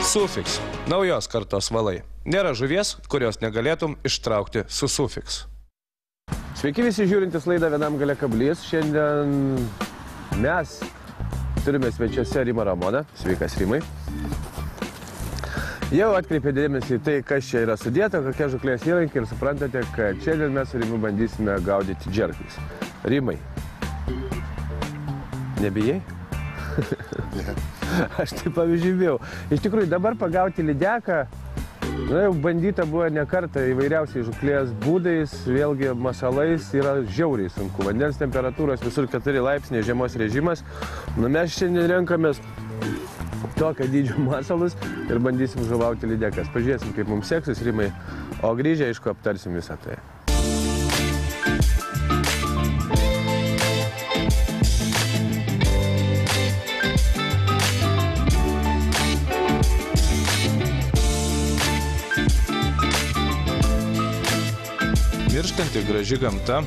Sufix – naujos kartos valai. Nėra žuvies, kurios negalėtum ištraukti su Sufix. Sveiki visi žiūrintys laidą Vienam gale kablys. Šiandien mes turime svečiuose Rimą Ramoną. Sveikas, Rimai. Jau atkreipė dėmesį į tai, kas čia yra sudėta, kokie žuklės įrankiai ir suprantate, kad šiandien mes su Rimu bandysime gaudyti džerkais. Rimai, nebijai? Ne. Aš taip pavyzdžiui. Iš tikrųjų, dabar pagauti lydeką, jau bandyta buvo ne kartą įvairiausiai žuklės būdais, vėlgi masalais, yra žiauriai sunku. Vandens temperatūros visur 4 laipsniai, žiemos režimas. Mes šiandien renkamės tokio dydžio masalus ir bandysim žuvauti lydekas. Pažiūrėsim, kaip mums seksis, Rimai, o grįžę, aišku, aptarsim visą tai. Mirštanti graži gamta,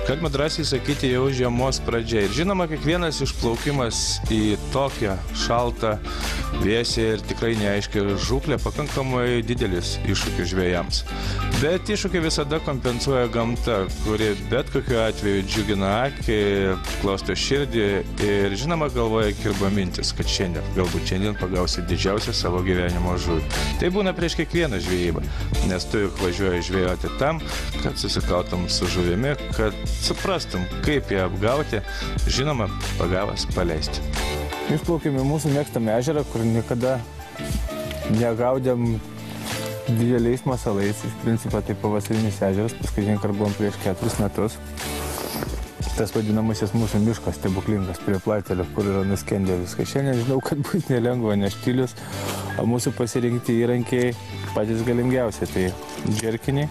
galima drąsiai sakyti jau žiemos pradžia. Ir žinoma, kiekvienas išplaukimas į tokią šaltą, vėsią ir tikrai neaiškę žūklę pakankamai didelis iššūkis žvejams. Bet iššūkį visada kompensuoja gamta, kuri bet kokiu atveju džiugina akį, klosto širdį ir žinoma galvoja kirba mintis, kad galbūt šiandien pagausi didžiausią savo gyvenimo žuvį. Tai būna prieš kiekvieną žvejybą, nes tu juk važiuoji žvejoti tam, kad susikautum su žuvimi, kad suprastum, kaip ją apgauti, žinoma, pagavęs paleisti. Išplaukėme mūsų mėgstamą ežerą, kur niekada negaudėm dideliais masalais. Iš principo tai pavasarinis ežeras, paskutinį kartą buvom prieš 4 metus. Tas vadinamasis mūsų miškas stebuklingas prie Platelio, kur yra nuskendę viską. Šiandien žinau, kad bus nelengva, nes štilius, o mūsų pasirinkti įrankiai patys galingiausi. Tai džerkiniai.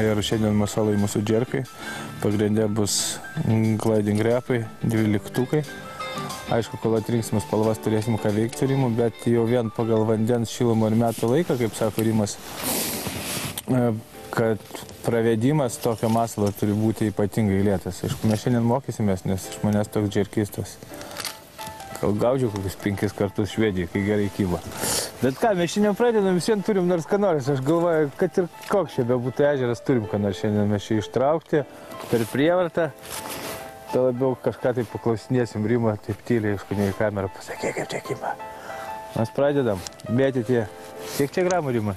Ir šiandien masalai mūsų džerkai. Pagrindė bus gliding repai, 12-tukai. Aišku, kol atrinksim spalvas, turėsim ką veikti su Rimu, bet jau vien pagal vandens šilumą ir metų laiką, kaip sako Rimas, kad pravedimas tokio masalo turi būti ypatingai lėtas. Aišku, mes šiandien mokysimės, nes iš manęs toks džerkistas. Gal gaudžiu kokius 5 kartus Švedijai, kai gerai kyba. Bet ką, mes šiandien pradedam, vis vien turim nors ką nors. Aš galvoju, kad ir koks čia bebūtų ežeras, turim ką nors šiandien mes čia ištraukti per prievartą. Tai labiau kažką tai paklausinėsim Rimą, taip tyliai, aišku, ne į kamerą, pasakyk, kaip čia kyba. Mes pradedam mėtyti. Kiek čia gramų, Rima?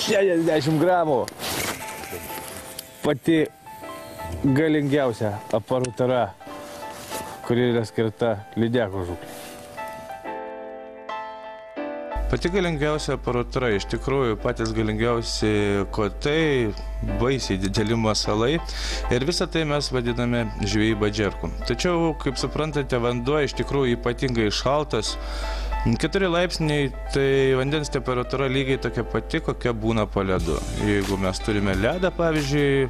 60 gramų. Pati galingiausia aparatūra, kuri yra skirta lydeko žūklei. Pati galingiausia aparatūra, iš tikrųjų patys galingiausi kotai, baisiai dideli masalai ir visą tai mes vadiname žvejyba džerku. Tačiau, kaip suprantate, vanduo iš tikrųjų ypatingai šaltas. 4 laipsniai, tai vandens temperatūra lygiai tokia pati, kokia būna po ledu. Jeigu mes turime ledą, pavyzdžiui,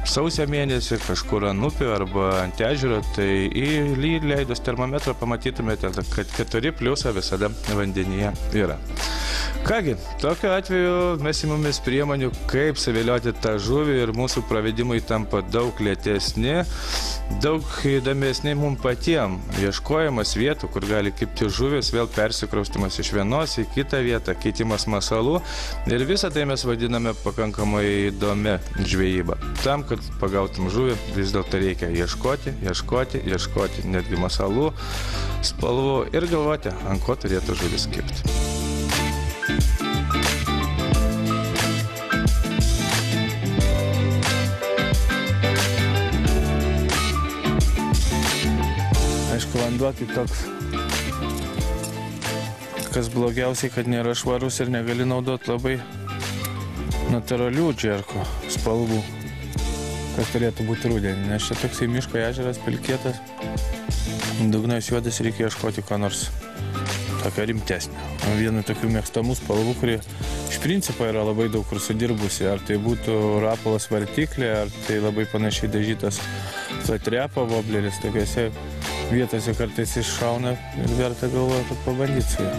sausio mėnesį kažkur ant upių arba ant ežero, tai įleidus termometrą pamatytumėte, kad 4 pliusą visada vandenyje yra. Kągi, tokiu atveju mes imamės priemonių, kaip savilioti tą žuvį ir mūsų pravedimai tampa daug lėtesni, daug įdomesni mums patiem. Ieškojimas vietų, kur gali kibti žuvis, vėl persikraustimas iš vienos į kitą vietą, keitimas masalų ir visą tai mes vadiname pakankamai įdomi žvejyba. Tam, kad pagautum žuvį, vis dėlto reikia ieškoti netgi masalų, spalvų ir galvoti, ant ko turėtų žuvis kibti. Aišku, vanduo tai toks, kas blogiausiai, kad nėra švarus ir negali naudoti labai natūralių džerko spalvų, kas turėtų būti rudenį, nes čia toksai miško ežeras, pilkėtas, dugnas juodas, reikia ieškoti ką nors tokio rimtesnio. Viena tokių mėgstamų spalvų, kuri iš principo yra labai daug kur sudirbusi, ar tai būtų rapolas vartiklė, ar tai labai panašiai dažytas flatrepo wobleris, tokiuose vietose kartais iššauna ir verta galvoja, kad pabandyti su juo.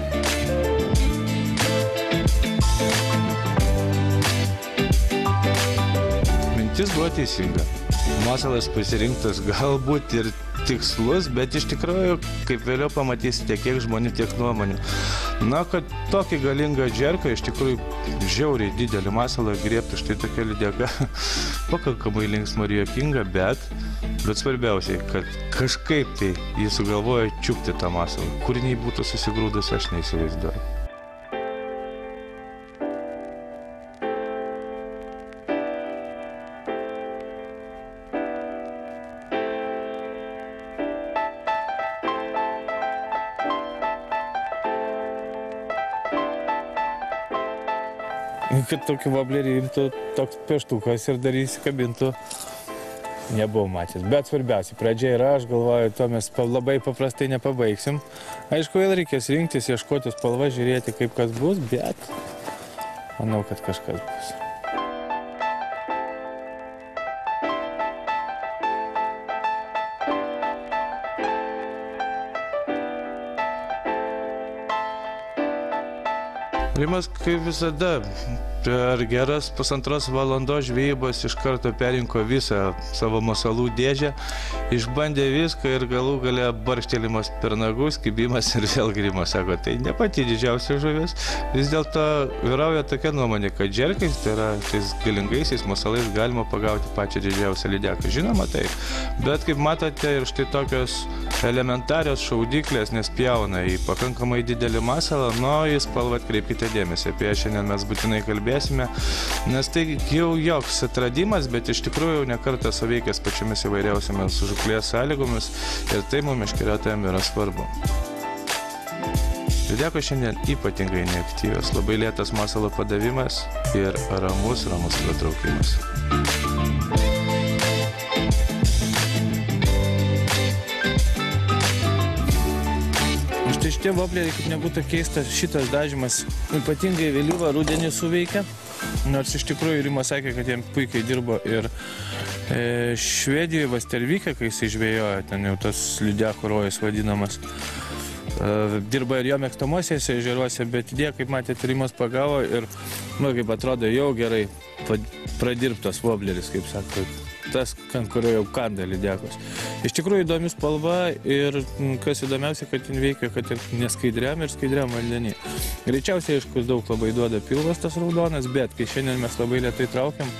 Mintis buvo teisinga. Masalas pasirinktas galbūt ir tikslus, bet iš tikrųjų, kaip vėliau pamatysite, tiek žmonių, tiek nuomonių. Na, kad tokį galingą džerką, iš tikrųjų žiauriai didelį masalą griebti, štai tokia lydeka, pakankamai linksma ir juokinga, bet svarbiausiai, kad kažkaip tai jis sugalvojo čiupti tą masalą. Kur jinai būtų susigrūdus, aš neįsivaizduoju. Kad tokį voblerį imtų toks pieštukas ir dar įsikabintų, nebuvau matęs. Bet svarbiausia, pradžia yra, aš galvoju, to mes labai paprastai nepabaigsim. Aišku, vėl reikės rinktis, ieškoti spalvą, žiūrėti, kaip kas bus, bet manau, kad kažkas bus. Rimas, kaip visada, per geras 1,5 valandos žvejybos iš karto perinko visą savo masalų dėžę, išbandė viską ir galų gale barštelimas per nagus, kibimas ir vėl Rimas sako, tai ne pati didžiausia žuvis. Vis dėlto vyrauja tokia nuomonė, kad džerkais, tai yra tais galingaisiais masalais galima pagauti pačią didžiausią lydeką. Žinoma taip, bet kaip matote ir štai tokios elementarios šaudyklės nespjauna į pakankamai didelį masalą, į spalvą atkreipkite dėmesį, apie ją šiandien mes būtinai kalbėsime, nes tai jau joks atradimas, bet iš tikrųjų ne kartą suveikęs pačiomis įvairiausiamis žūklės sąlygomis ir tai mums meškeriotojams yra svarbu. Lydekos šiandien ypatingai neaktyvios, labai lėtas masalo padavimas ir ramus pratraukimas. Šitie vobleriai, kaip nebūtų keista, šitas dažymas ypatingai vėlyvą rudenį suveikia, nors iš tikrųjų Rimas sakė, kad jam puikiai dirbo ir Švedijoje Vastervike, kai jis žvejojo, ten jau tas lydekų rojus vadinamas, dirba ir jo mėgstamosiuose ežeruose, bet idėja, kaip matėte, Rimas pagavo ir, kaip atrodo, jau gerai pradirbtas vobleris, kaip sako, tas, kurio jau kanda lydekos. Iš tikrųjų įdomi spalva ir kas įdomiausia, kad jin veikia, kad ir neskaidriam ir skaidriam vandenį. Greičiausiai, aišku, daug labai duoda pilvas tas raudonas, bet kai šiandien mes labai lėtai traukiam,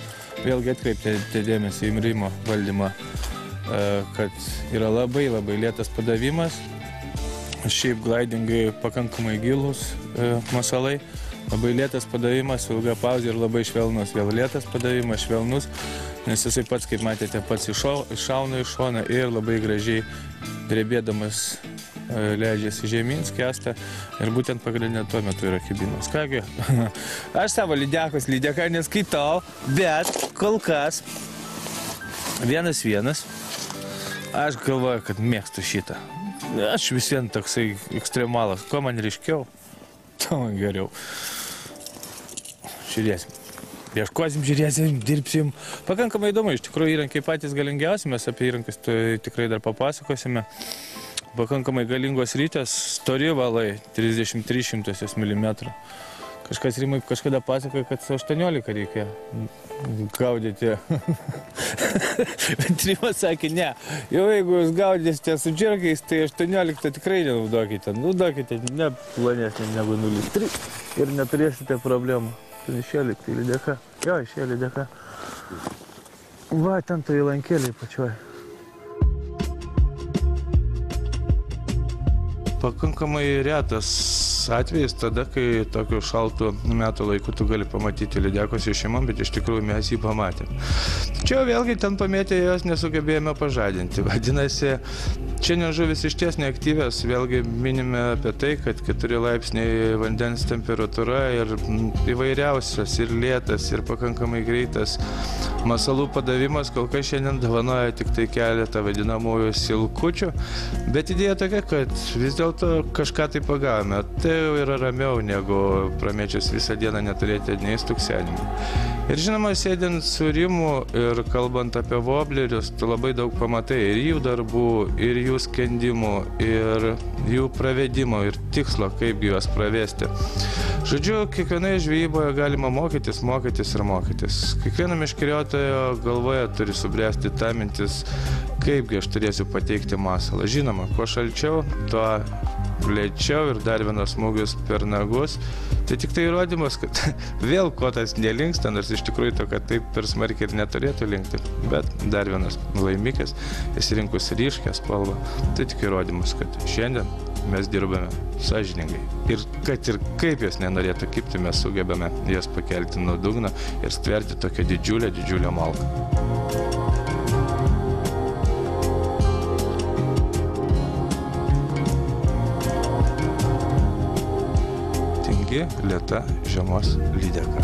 vėlgi atkreipti dėmesį į Rimo valdymą, kad yra labai lėtas padavimas, šiaip glidingai pakankamai gilūs masalai, labai lėtas padavimas, ilga pauzė ir labai švelnus, vėl lėtas padavimas, švelnus, nes jisai pats, kaip matėte, pats iššauna iš šoną ir labai gražiai drebėdamas leidžiasi žemyn, skęsta ir būtent pagrindinė tuo metu yra kibimas. Kągi, aš savo lydeką neskaitau, bet kol kas 1-1. Aš galvoju, kad mėgstu šitą. Aš vis vien toksai ekstremalas. Kuo man ryškiau, tuo man geriau. Žiūrėsim. Ieškosim, žiūrėsim, dirbsim. Pakankamai įdomu, iš tikrųjų įrankiai patys galingiausi, mes apie įrankius tikrai dar papasakosime. Pakankamai galingos rytės, stori valai, 33 mm. Kažkas Rimai kažkada pasakoja, kad 18 reikia gaudyti. Bet Rimas sakė, ne, jau jeigu jūs gaudysite su džerkais, tai 18 tikrai nenaudokite. Naudokite ne plonesnį negu 0,3 ir neturėsite problemų. Ten išėlė, tai lydeka. Jo, išėlė lydeka. Va, ten tai lankėliai pačioj. Pakankamai retas atvejis tada, kai tokiu šaltu metų laiku tu gali pamatyti lydekos išimą, bet iš tikrųjų mes jį pamatėm. Tačiau vėlgi ten pamėtę jos nesugebėjome pažadinti. Vadinasi, šiandien žuvis išties neaktyvios, vėlgi minime apie tai, kad 4 laipsniai vandens temperatūra ir įvairiausias, ir lėtas, ir pakankamai greitas masalų padavimas kol kas šiandien dovanoja tik tai keletą vadinamųjų silkučių, bet idėja tokia, kad vis dėlto kažką tai pagavome. Tai jau yra ramiau, negu pramėčius visą dieną neturėti nei stuksenimų. Ir žinoma, sėdint su Rimu ir kalbant apie voblerius, tu labai daug pamatai ir jų darbų, ir jų skendimų, ir jų pravedimo, ir tikslo, kaip juos pravesti. Žodžiu, kiekvienoje žvejyboje galima mokytis ir mokytis. Kiekvieno meškeriotojo galvoje turi subręsti ta mintis, kaipgi aš turėsiu pateikti masalą. Žinoma, kuo šalčiau, tuo lėčiau ir dar vienas smūgis per nagus. Tai tik tai įrodymas, kad vėl kotas nelinksta, nors iš tikrųjų to, kad taip per smarkiai ir neturėtų linkti. Bet dar vienas laimikis, įsirinkus ryškę spalvą. Tai tik įrodymas, kad šiandien mes dirbame sąžiningai. Ir kad ir kaip jos nenorėtų kibti, mes sugebame jas pakelti nuo dugno ir stverti tokią didžiulę malką. Tingi, lėta žiemos lydeka.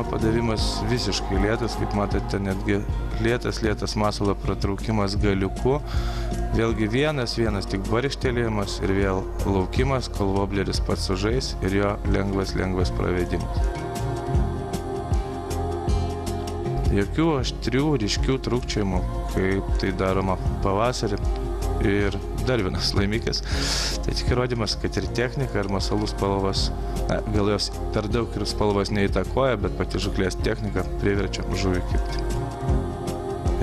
Padavimas visiškai lėtas, kaip matote, netgi lėtas masalo pratraukimas galiuku. Vėlgi vienas tik barkštelėjimas ir vėl laukimas, kol wobleris pats sužais ir jo lengvas pravedimas. Jokių aštrių, ryškių trūkčiojimų, kaip tai daroma pavasarį. Ir dar vienas laimikis. Tai tik įrodymas, kad ir technika, ir masalų spalvos, gal jos per daug ir spalvos neįtakoja, bet pati žuklės technika priverčia žuvį kibti.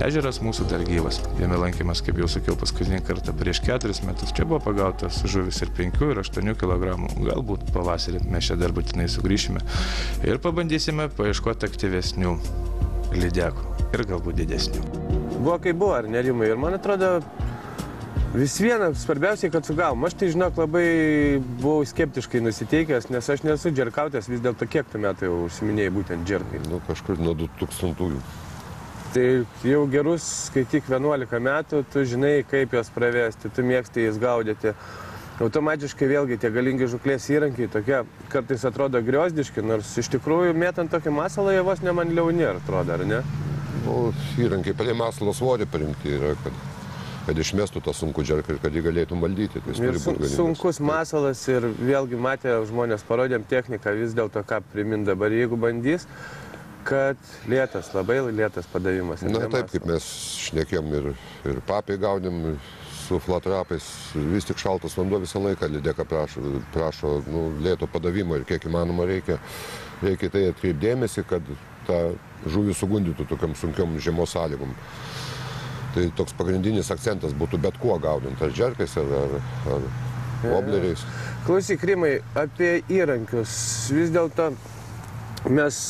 Ežeras mūsų dar gyvas. Jame lankėmės, kaip jau sakiau, paskutinį kartą prieš 4 metus. Čia buvo pagautas žuvis ir 5 ir 8 kg. Galbūt pavasarį mes čia dar būtinai sugrįšime ir pabandysime paieškoti aktyvesnių lydekų ir galbūt didesnių. Buvo kaip buvo, ar nerimai? Ir man atrodo, vis viena, svarbiausiai, kad sugavom. Aš tai, žinok, labai buvau skeptiškai nusiteikęs, nes aš nesu džerkautės, vis dėlto kiek tu metai jau užsiminėjai būtent džerkai? Nu, kažkur nuo 2000-ųjų. Tai jau gerus, skaityk, 11 metų, tu žinai, kaip jos pravesti, tu mėgsti jas gaudyti. Automatiškai vėlgi tie galingi žuklės įrankiai tokie kartais atrodo griozdiški, nors iš tikrųjų mėtant tokį masalą jie vos ne man liauni, atrodo, ar ne? Nu, įrankiai palie masalo svorį parimti yra, kad išmestų tą sunkų džerką ir kad jį galėtum valdyti. Tai sunkus masalas ir vėlgi matė žmonės, parodėm techniką, vis dėlto ką primint dabar, jeigu bandys, kad lėtas, labai lėtas padavimas. Na taip, kaip mes šnekėjom ir papiai gaudėm su flatrapais, vis tik šaltas vanduo visą laiką lydeka prašo lėto padavimo ir kiek įmanoma reikia tai atkreipdėmėsi, kad tą žuvį sugundytų tokiam sunkiom žiemos sąlygom. Tai toks pagrindinis akcentas būtų bet kuo gaudant, ar džerkais, ar wobleriais. Klausyk, Rimai, apie įrankius. Vis dėlto mes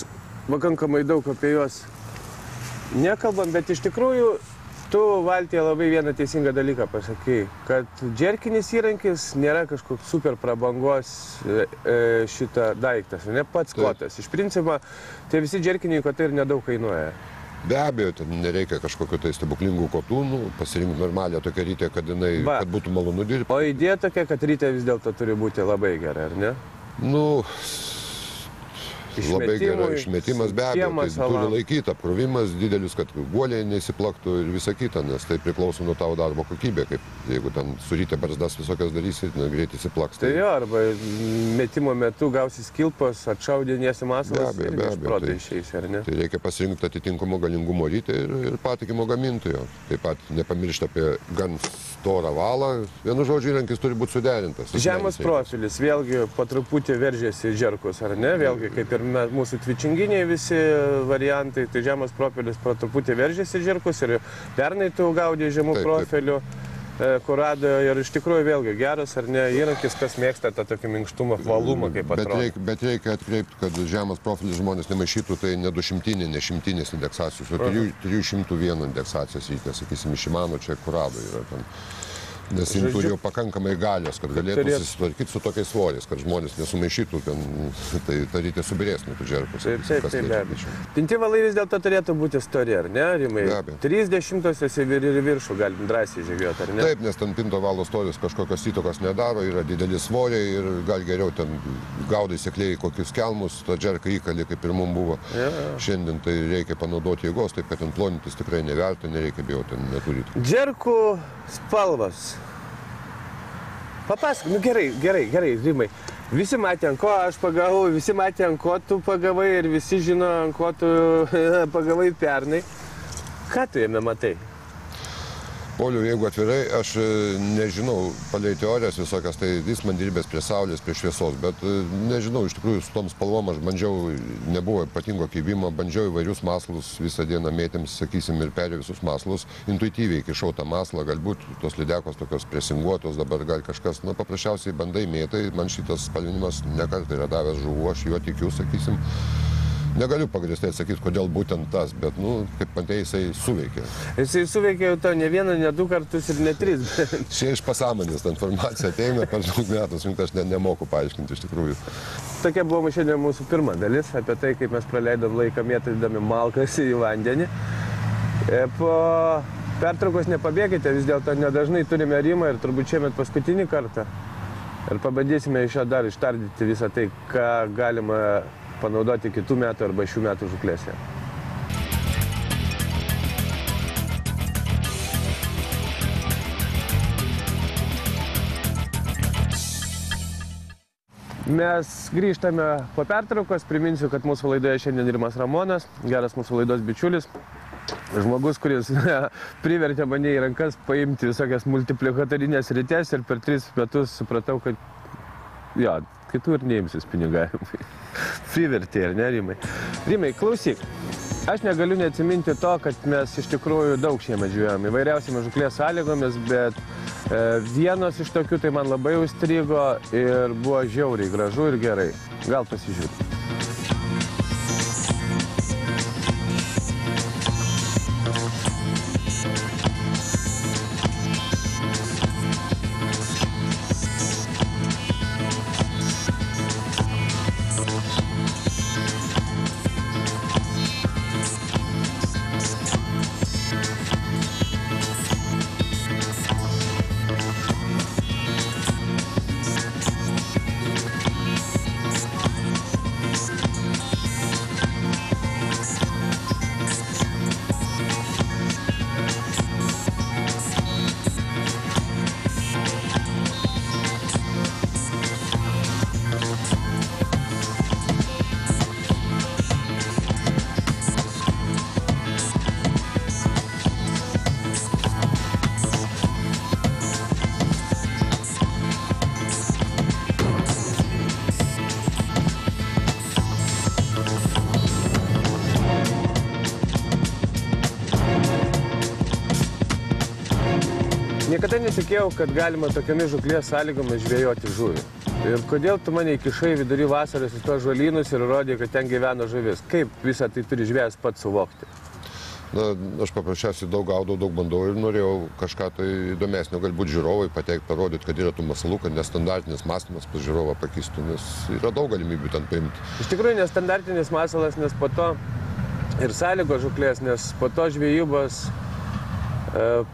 pakankamai daug apie juos nekalbam, bet iš tikrųjų tu valtyje labai vieną teisingą dalyką pasakei, kad džerkinis įrankis nėra kažkoks super prabangos šitą daiktas, ne pats kotas. Iš principo, tie visi džerkiniai kotai ir nedaug kainuoja. Be abejo, ten nereikia kažkokių tai stebuklingų kotų, pasirinkti normalią tokią rytę, kad būtų malonu dirbti. O idėja tokia, kad rytė vis dėlto turi būti labai gera, ar ne? Labai gerai, išmetimas be abejo, tai turi laikyti, apkrovimas didelis, kad guoliai neįsiplaktų ir visa kita, nes tai priklauso nuo tavo darbo kokybė, kaip jeigu ten surytę barzdas visokias darysi, greit įsiplaks. Tai jo, arba metimo metu gausi skilpos, atšaudinėsi masalas ir iš proto išeisi, ar ne? Tai reikia pasirinkti atitinkamo galingumo rytę ir patikimo gamintojo. Taip pat nepamiršti apie gan storą valą. Vienu žodžiu, įrankis turi būti suderintas. Žemas profilis, vėlgi po truputį veržėsi džerkus, ar ne? Vėlgi, kaip ir mūsų tvičinginiai visi variantai, tai žemas profilis po truputį veržėsi džerkus ir pernai tu gaudė žemų profilių, kur rado ir iš tikrųjų vėlgi geras, ar ne, įrankis, kas mėgsta tą tokį minkštumą, valumą, kaip atrodo. Bet reikia atkreipti, kad žemas profilis žmonės nemaišytų, tai ne 200, ne 100 indeksacijos, o 301 indeksacijos rytė, sakysim, iš Shimano čia Kurado yra ten. Nes jis turi jau pakankamai galios, kad galėtų susitvarkyti su tokiais svoriais, kad žmonės nesumaišytų, tai rytė subirės nuo tų džerkus. Taip, be abejo. Pinti valai vis dėlto turėtų būti stori, ar ne, Rimai? Be abejo. 30-osios ir viršų galim drąsiai žygiuoti, ar ne? Taip, nes ten pinto valo storis kažkokios įtokos nedaro, yra dideli svoriai ir gal geriau ten gaudai sekliai kokius kelmus, tą džerką įkalį, kaip ir mums buvo. Šiandien tai reikia panaudoti jėgos, taip kad ten plonytis tikrai neverta, nereikia bijoti, neturėti. Džerkų spalvos. Papasakok, gerai, Rimai. Visi matė, ant ko aš pagavau, visi matė, ant ko tu pagavai ir visi žino, ant ko tu pagavai pernai. Ką tu jame matai? Poliu, jeigu atvirai, aš nežinau, palei teorijas visokias, tai jis man dirbęs prie saulės, prie šviesos, bet nežinau, iš tikrųjų, su tom spalvom aš bandžiau, nebuvo ypatingo kibimo, bandžiau įvairius maslus, visą dieną mėtėms, sakysim, ir perėjau visus maslus, intuityviai kišau tą maslą, galbūt tos lydekos tokios presinguotos, dabar gal kažkas, paprasčiausiai bandai mėtai, man šitas spalvinimas nekart yra davęs žuvų, aš juo tikiu, sakysim. Negaliu pagrįstai atsakyti, kodėl būtent tas, bet, kaip matei, jisai suveikė. Jisai suveikė jau to ne vieną, ne du kartus ir ne tris. Čia iš pasąmonės ta informacija ateina per daug metus, aš nemoku paaiškinti iš tikrųjų. Tokia buvo šiandien mūsų pirma dalis, apie tai, kaip mes praleidom laiką mėtydami malkas į vandenį. Po pertraukos nepabėgite, vis dėlto nedažnai turime Rimą ir turbūt šiemet paskutinį kartą. Ir pabandysime iš jo dar ištardyti visą tai, ką galima panaudoti kitų metų arba šių metų žuklėse. Mes grįžtame po pertraukos. Priminsiu, kad mūsų laidoje šiandien Rimas Ramonas, geras mūsų laidos bičiulis. Žmogus, kuris privertė mane į rankas paimti visokias multiplikatorinės rites ir per 3 metus supratau, kad kitų ir neimsis pinigavimai. Privertė, ar ne, Rimai? Rimai, klausyk, aš negaliu neatsiminti to, kad mes iš tikrųjų daug šiemet žvejojom įvairiausiamis žuklės sąlygomis, bet vienos iš tokių tai man labai užstrigo ir buvo žiauriai gražu ir gerai. Gal pasižiūrėt. Niekada netikėjau, kad galima tokiamis žuklės sąlygomis žvejoti žuvį. Ir kodėl tu mane įkišai vidury vasaros į tuos žolynus ir rodė, kad ten gyvena žuvis? Kaip visą tai turi žvejas pats suvokti? Aš paprasčiausiai daug gaudau, daug bandau ir norėjau kažką tai įdomesnio, galbūt žiūrovai pateikti, parodyti, kad yra tų masalų, kad nestandartinis mąstymas pas žiūrovą pakistų, nes yra daug galimybių ten paimti. Iš tikrųjų nestandartinis masalas, nes po to ir sąlygo žuklės, nes po to žvejybos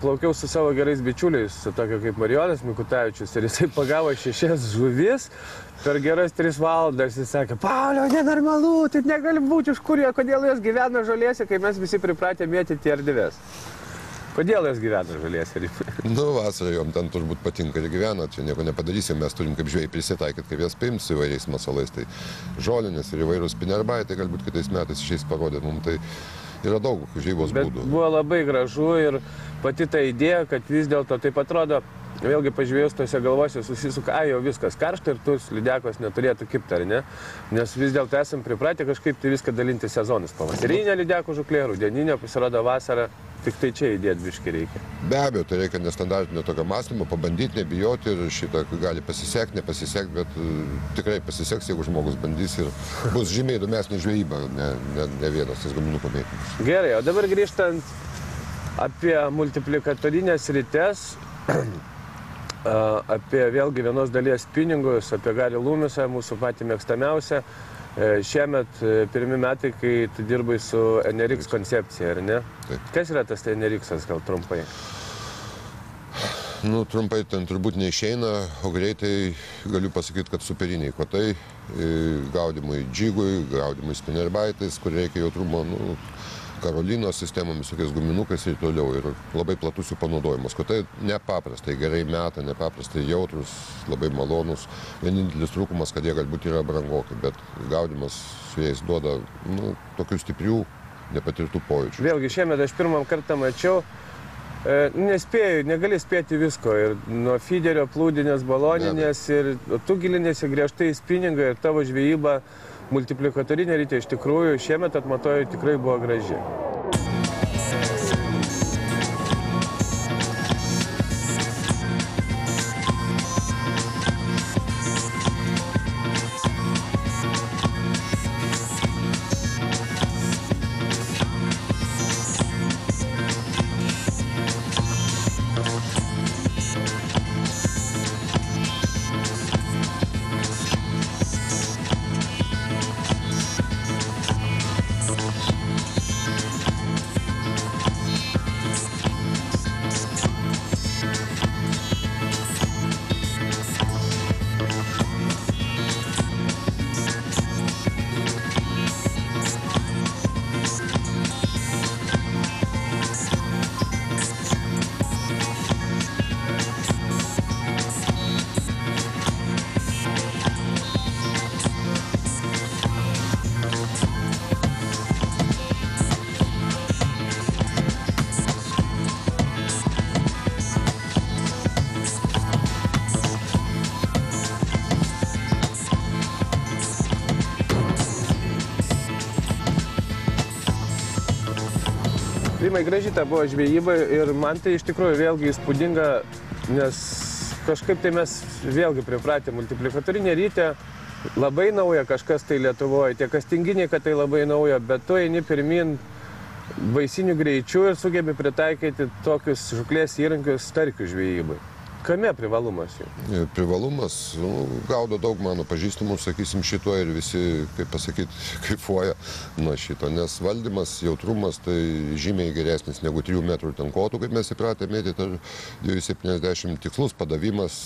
plaukiau su savo gerais bičiuliais, tokio kaip Marijonas Mikutavičius, ir jisai pagavo 6 žuvis per geras 3 valandas. Jis sakė, Pauliau, nenormalu, tai negali būti iš kur jie, kodėl jos gyvena žolėse, kai mes visi pripratę mėtyti erdves. Kodėl jos gyvena žolėse? Vasarą jom ten turbūt patinka ir gyvena, čia nieko nepadarysim, mes turim kaip žvejai prisitaikyti, kaip jas paims įvairiais masalais, tai žolinės ir įvairūs spinerbai, tai galbūt kitais metais išeis parodyti mums, tai yra daug žvejybos būdų. Bet buvo labai gražu ir pati ta idėja, kad vis dėlto taip atrodo, vėlgi pažvėjus tose galvose susisuka, jau viskas karšta ir tus lydekos neturėtų kibti, ar ne? Nes vis dėlto esam pripratę kažkaip tai viską dalinti sezonus. Pavasarinė lydekų žuklė, rudeninė, pasirodo vasarą, tik tai čia įdėti biškį reikia. Be abejo, tai reikia nestandartinio tokio mąstymo, pabandyti, nebijoti ir šitą gali pasisekti, nepasisekti, bet tikrai pasiseks, jeigu žmogus bandys ir bus žymiai įdomesnė žvejyba, ne vienas tas gaminukų mėtymas. Gerai, o dabar grįžtant apie multiplikatorinės rites, apie vėlgi vienos dalies pinigus, apie Garį Loomisą, mūsų patį mėgstamiausią. Šiemet pirmi metai, kai tu dirbai su NRX koncepcija, ar ne? Taip. Kas yra tas NRX-as, gal trumpai? Trumpai ten turbūt neišeina, o greitai galiu pasakyti, kad superiniai kotai, gaudimui džigui, gaudimui spinerbaitais, kur reikia jautrumo, Karolinos sistemomis, tokiais guminukais ir toliau. Ir labai platus jų panaudojimas. Kotai nepaprastai gerai meta, nepaprastai jautrus, labai malonus. Vienintelis trūkumas, kad jie galbūt yra brangokai, bet gaudimas su jais duoda tokių stiprių, nepatirtų pojūčių. Vėlgi šiemet aš pirmam kartą mačiau Nespėju, negali spėti visko. Ir nuo fiderio, plūdinės, baloninės ir tu gilinėsi griežtai į spinningą ir tavo žvejyba multiplikatorinė rytė iš tikrųjų šiemet atmatoju tikrai buvo graži. Rimai, graži ta buvo žvejyba ir man tai iš tikrųjų vėlgi įspūdinga, nes kažkaip tai mes vėlgi pripratę multiplikatorinė rytė, labai nauja kažkas tai Lietuvoje, tie kastinginiai, kad tai labai nauja, bet tu eini pirmin baisiniu greičiu ir sugebi pritaikyti tokius žuklės įrankius starkių žvejybai. Kame privalumas jų? Privalumas, gaudo daug mano pažįstamų, sakysim, šito ir visi, kaip pasakyti, kaifuoja nuo šito, nes valdymas, jautrumas tai žymiai geresnis negu 3 metrų ten kotų, kaip mes įpratę mėtyti, ar 2,70 tikslus padavimas,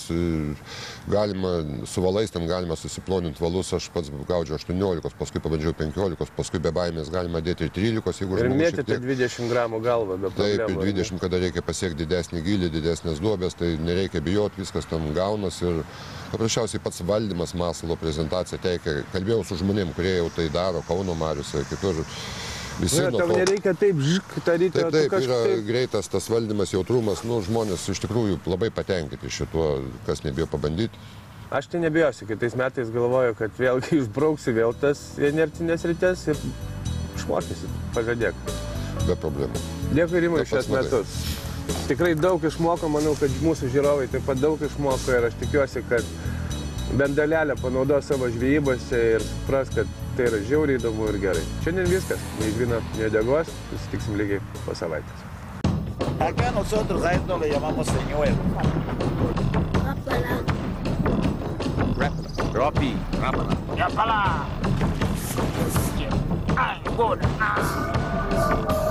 galima, su valais ten galima susiploninti valus, aš pats gaudžiau 18, paskui pabandžiau 15, paskui be baimės galima dėti ir 13, jeigu žmogus šiek tiek. Ir mėtyti 20 gramų galvą be problemų. Taip, ir 20, kada reikia pasiekti didesnį gylį, didesnės duobės, tai nereikia bijoti, viskas tam gaunas ir paprasčiausiai pats valdymas masalo prezentacija teikia. Kalbėjau su žmonėm, kurie jau tai daro Kauno mariose, kitur. Tau nereikia taip tą rytą. Taip, yra greitas tas valdymas, jautrumas, žmonės iš tikrųjų labai patenkinti šituo, kas nebijo pabandyti. Aš tai nebijosiu, kitais metais galvoju, kad vėlgi išbrauksi vėl tas inercinės rytes ir išmokysi, pažadėk. Be problemų. Dėkui, Rimai, šios metus. Tikrai daug išmoko, manau, kad mūsų žiūrovai taip pat daug išmoko ir aš tikiuosi, kad bent dalelę panaudos savo žvejybose ir supras, kad tai yra žiauriai įdomu ir gerai. Šiandien viskas. Nei žvino, nei degos. Susitiksim lygiai po savaitės. Acá nosotros a esto le llamamos señuelo. Rapala. Dropi. Rapala. Rapala. Ay, buena.